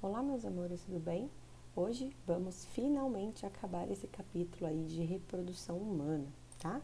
Olá, meus amores, tudo bem? Hoje vamos finalmente acabar esse capítulo aí de reprodução humana, tá?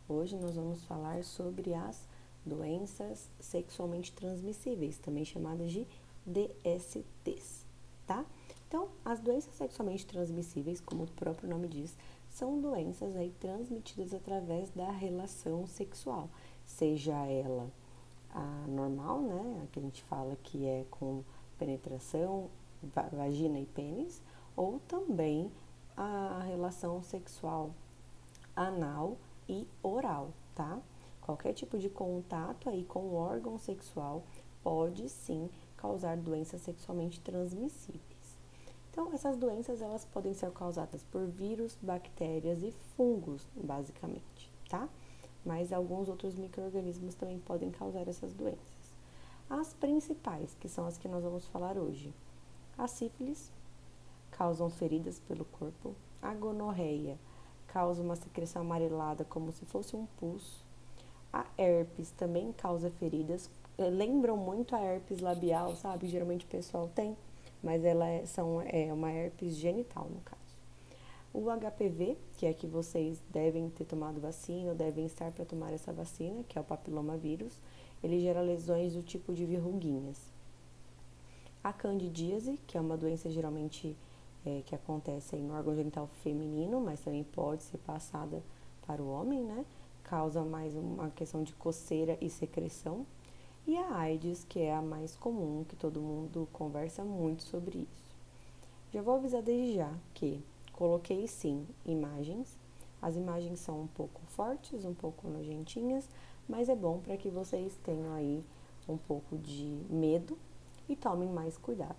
Hoje nós vamos falar sobre as doenças sexualmente transmissíveis, também chamadas de DSTs, tá? Então, as doenças sexualmente transmissíveis, como o próprio nome diz, são doenças aí transmitidas através da relação sexual, seja ela a normal, né, a que a gente fala que é com penetração, vagina e pênis, ou também a relação sexual anal e oral, tá? Qualquer tipo de contato aí com o órgão sexual pode sim causar doenças sexualmente transmissíveis. Então, essas doenças elas podem ser causadas por vírus, bactérias e fungos, basicamente, tá? Mas alguns outros micro-organismos também podem causar essas doenças. As principais, que são as que nós vamos falar hoje. A sífilis, causam feridas pelo corpo. A gonorreia, causa uma secreção amarelada como se fosse um pus. A herpes também causa feridas. Lembram muito a herpes labial, sabe? Geralmente o pessoal tem, mas ela é uma herpes genital, no caso. O HPV, que é que vocês devem ter tomado vacina ou devem estar para tomar essa vacina, que é o papilomavírus, ele gera lesões do tipo de verruguinhas. A candidíase, que é uma doença geralmente que acontece aí no órgão genital feminino, mas também pode ser passada para o homem, né? Causa mais uma questão de coceira e secreção. E a AIDS, que é a mais comum, que todo mundo conversa muito sobre isso. Já vou avisar desde já que coloquei sim imagens. As imagens são um pouco fortes, um pouco nojentinhas, mas é bom para que vocês tenham aí um pouco de medo e tomem mais cuidado,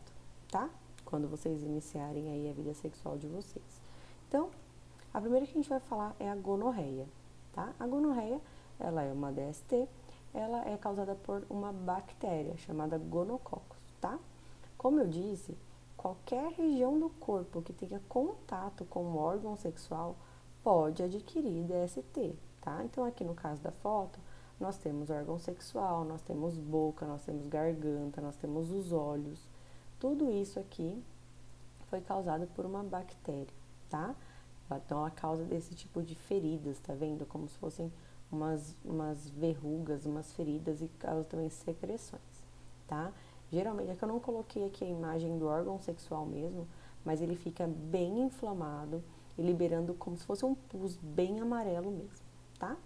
tá? Quando vocês iniciarem aí a vida sexual de vocês. Então, a primeira que a gente vai falar é a gonorreia, tá? A gonorreia, ela é uma DST, ela é causada por uma bactéria chamada gonococcus, tá? Como eu disse, qualquer região do corpo que tenha contato com o órgão sexual pode adquirir DST, tá? Então, aqui no caso da foto, nós temos órgão sexual, nós temos boca, nós temos garganta, nós temos os olhos. Tudo isso aqui foi causado por uma bactéria, tá? Então, a causa desse tipo de feridas, tá vendo? Como se fossem umas verrugas, umas feridas e causa também secreções, tá? Geralmente, é que eu não coloquei aqui a imagem do órgão sexual mesmo, mas ele fica bem inflamado e liberando como se fosse um pus bem amarelo mesmo, tá?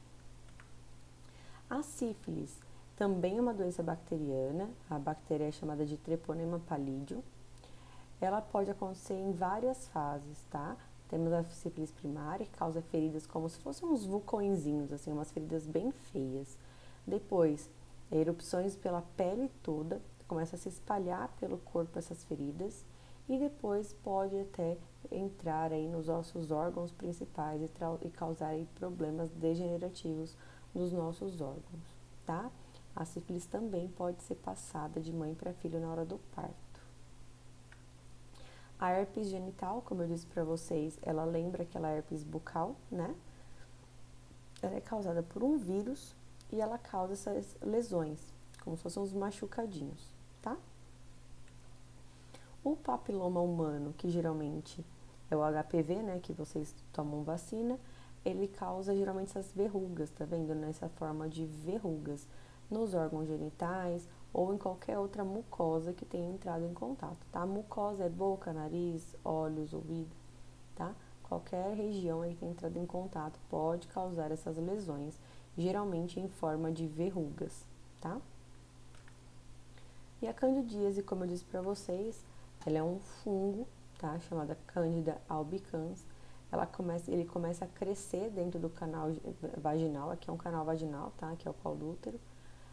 A sífilis também é uma doença bacteriana, a bactéria é chamada de Treponema pallidum. Ela pode acontecer em várias fases, tá? Temos a sífilis primária, que causa feridas como se fossem uns vulcõezinhos, assim, umas feridas bem feias. Depois, erupções pela pele toda, começa a se espalhar pelo corpo essas feridas. E depois pode até entrar aí nos nossos órgãos principais e causar aí problemas degenerativos nos nossos órgãos, tá? A sífilis também pode ser passada de mãe para filho na hora do parto. A herpes genital, como eu disse para vocês, ela lembra aquela herpes bucal, né? Ela é causada por um vírus e ela causa essas lesões, como se fossem uns machucadinhos, tá? O papiloma humano, que geralmente é o HPV, né, que vocês tomam vacina, ele causa geralmente essas verrugas, tá vendo? Nessa forma de verrugas nos órgãos genitais ou em qualquer outra mucosa que tenha entrado em contato, tá? A mucosa é boca, nariz, olhos, ouvido, tá? Qualquer região aí que tenha entrado em contato pode causar essas lesões, geralmente em forma de verrugas, tá? E a candidíase, como eu disse para vocês, ela é um fungo, tá? Chamada Candida albicans. Ele começa a crescer dentro do canal vaginal, aqui é um canal vaginal, tá? Aqui é o colo do útero.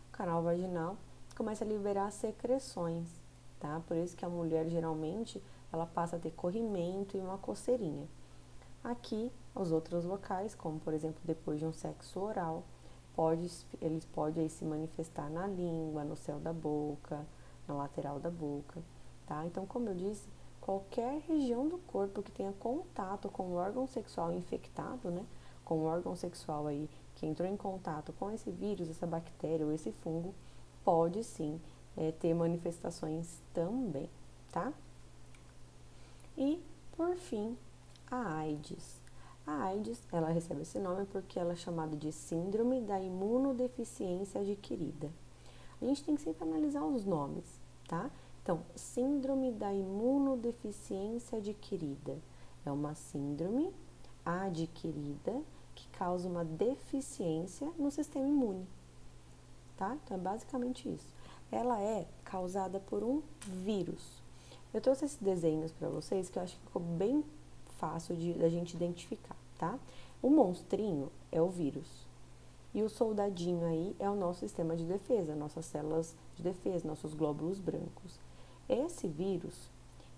O canal vaginal começa a liberar secreções, tá? Por isso que a mulher geralmente ela passa a ter corrimento e uma coceirinha. Aqui, os outros locais, como por exemplo depois de um sexo oral, eles podem aí se manifestar na língua, no céu da boca, na lateral da boca, tá? Então, como eu disse, qualquer região do corpo que tenha contato com o órgão sexual infectado, né? Com o órgão sexual aí que entrou em contato com esse vírus, essa bactéria ou esse fungo, pode sim ter manifestações também, tá? E, por fim, a AIDS. A AIDS, ela recebe esse nome porque ela é chamada de Síndrome da Imunodeficiência Adquirida. A gente tem que sempre analisar os nomes, tá? Então, Síndrome da Imunodeficiência Adquirida é uma síndrome adquirida que causa uma deficiência no sistema imune, tá? Então, é basicamente isso. Ela é causada por um vírus. Eu trouxe esses desenhos para vocês que eu acho que ficou bem fácil da gente identificar, tá? O monstrinho é o vírus. E o soldadinho aí é o nosso sistema de defesa, nossas células de defesa, nossos glóbulos brancos. Esse vírus,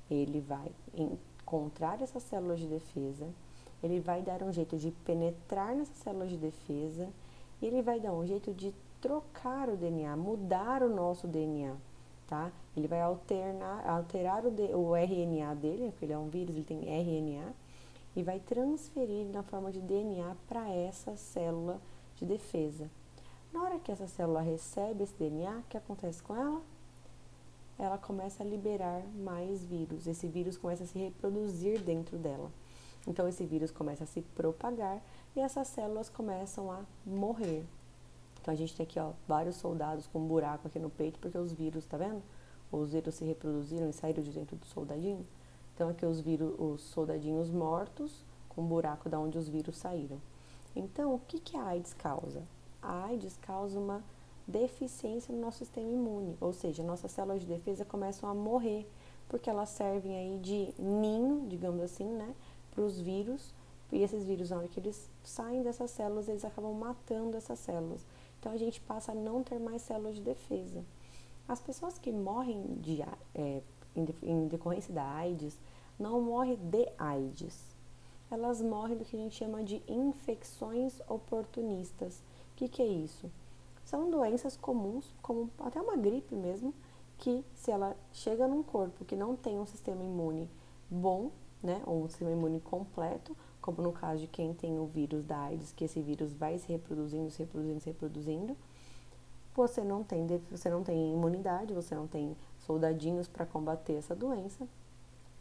ele vai encontrar essas células de defesa, ele vai dar um jeito de penetrar nessas células de defesa e ele vai dar um jeito de trocar o DNA, mudar o nosso DNA, tá? Ele vai alterar o RNA dele, porque ele é um vírus, ele tem RNA, e vai transferir na forma de DNA para essa célula de defesa. Na hora que essa célula recebe esse DNA, o que acontece com ela? Ela começa a liberar mais vírus. Esse vírus começa a se reproduzir dentro dela. Então, esse vírus começa a se propagar e essas células começam a morrer. Então, a gente tem aqui, ó, vários soldados com um buraco aqui no peito, porque os vírus, tá vendo? Os vírus se reproduziram e saíram de dentro do soldadinho. Então, aqui os soldadinhos mortos com um buraco da onde os vírus saíram. Então, o que a AIDS causa? A AIDS causa uma deficiência no nosso sistema imune, ou seja, nossas células de defesa começam a morrer, porque elas servem aí de ninho, digamos assim, né, para os vírus, e esses vírus, na hora que eles saem dessas células, eles acabam matando essas células. Então, a gente passa a não ter mais células de defesa. As pessoas que morrem em decorrência da AIDS, não morrem de AIDS, elas morrem do que a gente chama de infecções oportunistas. O que é isso? São doenças comuns, como até uma gripe mesmo, que se ela chega num corpo que não tem um sistema imune bom, né, ou um sistema imune completo, como no caso de quem tem o vírus da AIDS, que esse vírus vai se reproduzindo, você não tem imunidade, você não tem soldadinhos para combater essa doença,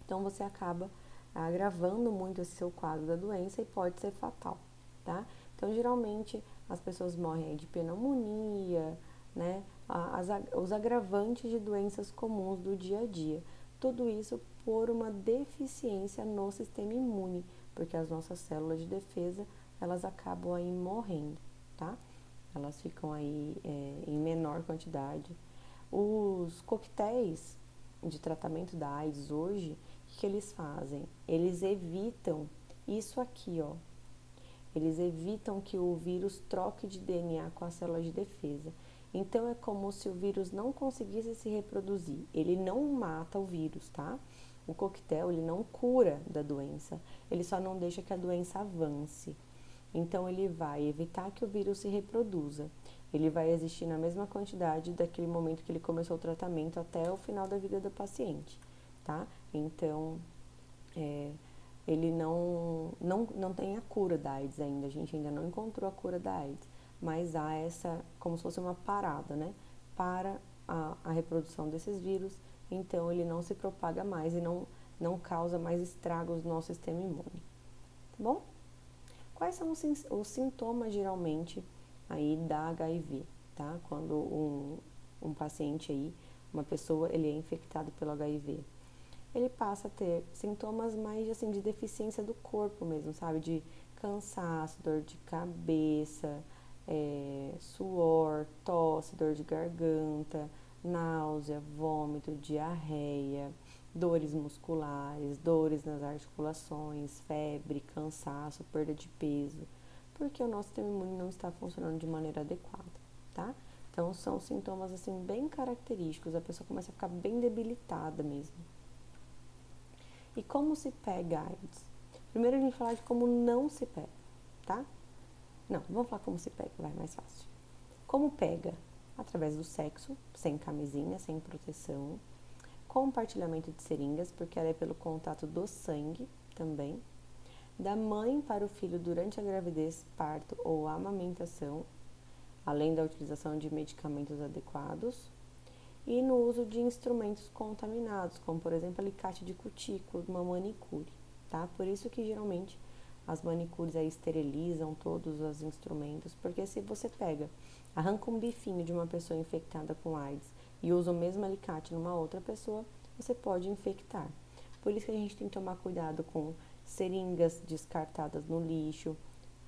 então você acaba agravando muito esse seu quadro da doença e pode ser fatal, tá? Então, geralmente, as pessoas morrem aí de pneumonia, né? Os agravantes de doenças comuns do dia a dia. Tudo isso por uma deficiência no sistema imune, porque as nossas células de defesa, elas acabam aí morrendo, tá? Elas ficam aí em menor quantidade. Os coquetéis de tratamento da AIDS hoje, o que eles fazem? Eles evitam isso aqui, ó. Eles evitam que o vírus troque de DNA com as células de defesa. Então, é como se o vírus não conseguisse se reproduzir. Ele não mata o vírus, tá? O coquetel, ele não cura da doença. Ele só não deixa que a doença avance. Então, ele vai evitar que o vírus se reproduza. Ele vai existir na mesma quantidade daquele momento que ele começou o tratamento até o final da vida do paciente, tá? Então, ele não tem a cura da AIDS ainda, a gente ainda não encontrou a cura da AIDS, mas há essa, como se fosse uma parada, né? Para a reprodução desses vírus, então ele não se propaga mais e não causa mais estragos no nosso sistema imune, tá bom? Quais são os sintomas, geralmente, aí da HIV, tá? Quando um paciente aí, uma pessoa, ele é infectado pelo HIV. Ele passa a ter sintomas mais, assim, de deficiência do corpo mesmo, sabe? De cansaço, dor de cabeça, suor, tosse, dor de garganta, náusea, vômito, diarreia, dores musculares, dores nas articulações, febre, cansaço, perda de peso, porque o nosso sistema imune não está funcionando de maneira adequada, tá? Então, são sintomas, assim, bem característicos, a pessoa começa a ficar bem debilitada mesmo. E como se pega a AIDS? Primeiro a gente vai falar de como não se pega, tá? Não, vamos falar como se pega, vai mais fácil. Como pega? Através do sexo, sem camisinha, sem proteção, compartilhamento de seringas, porque ela é pelo contato do sangue também, da mãe para o filho durante a gravidez, parto ou amamentação, além da utilização de medicamentos adequados, e no uso de instrumentos contaminados, como por exemplo alicate de cutícula, uma manicure, tá? Por isso que geralmente as manicures aí esterilizam todos os instrumentos, porque se você arranca um bifinho de uma pessoa infectada com AIDS e usa o mesmo alicate numa outra pessoa, você pode infectar. Por isso que a gente tem que tomar cuidado com seringas descartadas no lixo,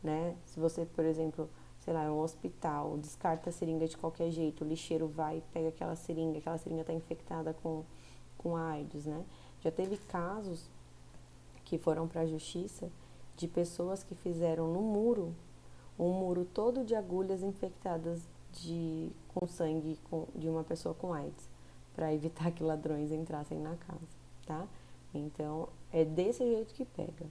né? Se você, por exemplo, sei lá, é um hospital, descarta a seringa de qualquer jeito, o lixeiro vai e pega aquela seringa está infectada com AIDS, né? Já teve casos que foram para a justiça de pessoas que fizeram no muro, um muro todo de agulhas infectadas com sangue de uma pessoa com AIDS, para evitar que ladrões entrassem na casa, tá? Então, é desse jeito que pega.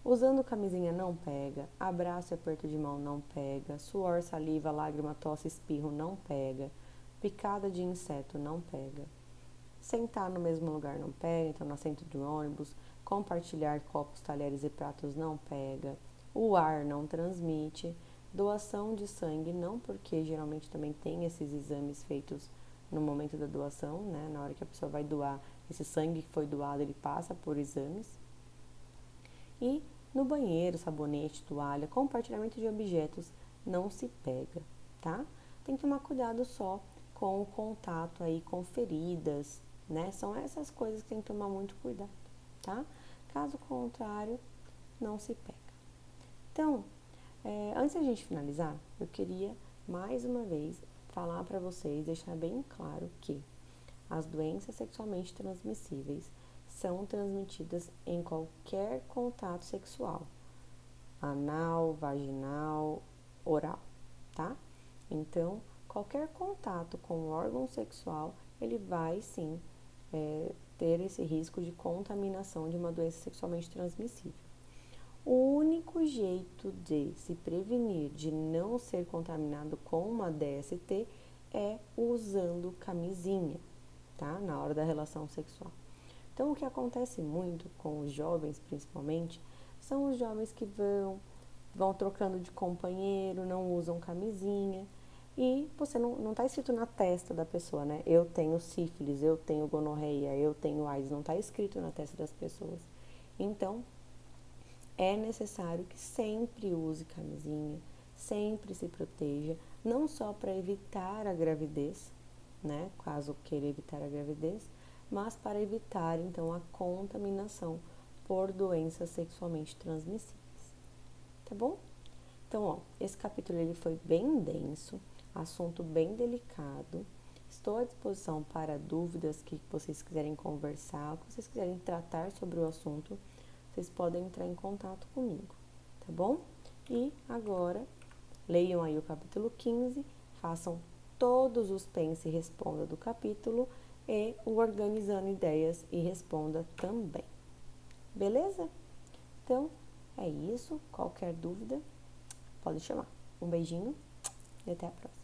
Usando camisinha não pega, abraço e aperto de mão não pega, suor, saliva, lágrima, tosse, espirro não pega, picada de inseto não pega. Sentar no mesmo lugar não pega, então no assento de ônibus, compartilhar copos, talheres e pratos não pega, o ar não transmite, doação de sangue não, porque geralmente também tem esses exames feitos no momento da doação, né? Na hora que a pessoa vai doar, esse sangue que foi doado, ele passa por exames. E no banheiro, sabonete, toalha, compartilhamento de objetos não se pega, tá? Tem que tomar cuidado só com o contato aí com feridas, né? São essas coisas que tem que tomar muito cuidado, tá? Caso contrário, não se pega. Então, antes da gente finalizar, eu queria mais uma vez falar para vocês, deixar bem claro que as doenças sexualmente transmissíveis são transmitidas em qualquer contato sexual, anal, vaginal, oral, tá? Então, qualquer contato com o órgão sexual, ele vai sim ter esse risco de contaminação de uma doença sexualmente transmissível. O único jeito de se prevenir de não ser contaminado com uma DST é usando camisinha, tá? Na hora da relação sexual. Então, o que acontece muito com os jovens, principalmente, são os jovens que vão trocando de companheiro, não usam camisinha e você não está escrito na testa da pessoa, né? Eu tenho sífilis, eu tenho gonorreia, eu tenho AIDS, não está escrito na testa das pessoas. Então, é necessário que sempre use camisinha, sempre se proteja, não só para evitar a gravidez, né? Caso queira evitar a gravidez, mas para evitar, então, a contaminação por doenças sexualmente transmissíveis, tá bom? Então, ó, esse capítulo ele foi bem denso, assunto bem delicado. Estou à disposição para dúvidas que vocês quiserem conversar, que vocês quiserem tratar sobre o assunto, vocês podem entrar em contato comigo, tá bom? E agora, leiam aí o capítulo 15, façam todos os pense e responda do capítulo e o organizando ideias e responda também. Beleza? Então, é isso. Qualquer dúvida, pode chamar. Um beijinho e até a próxima.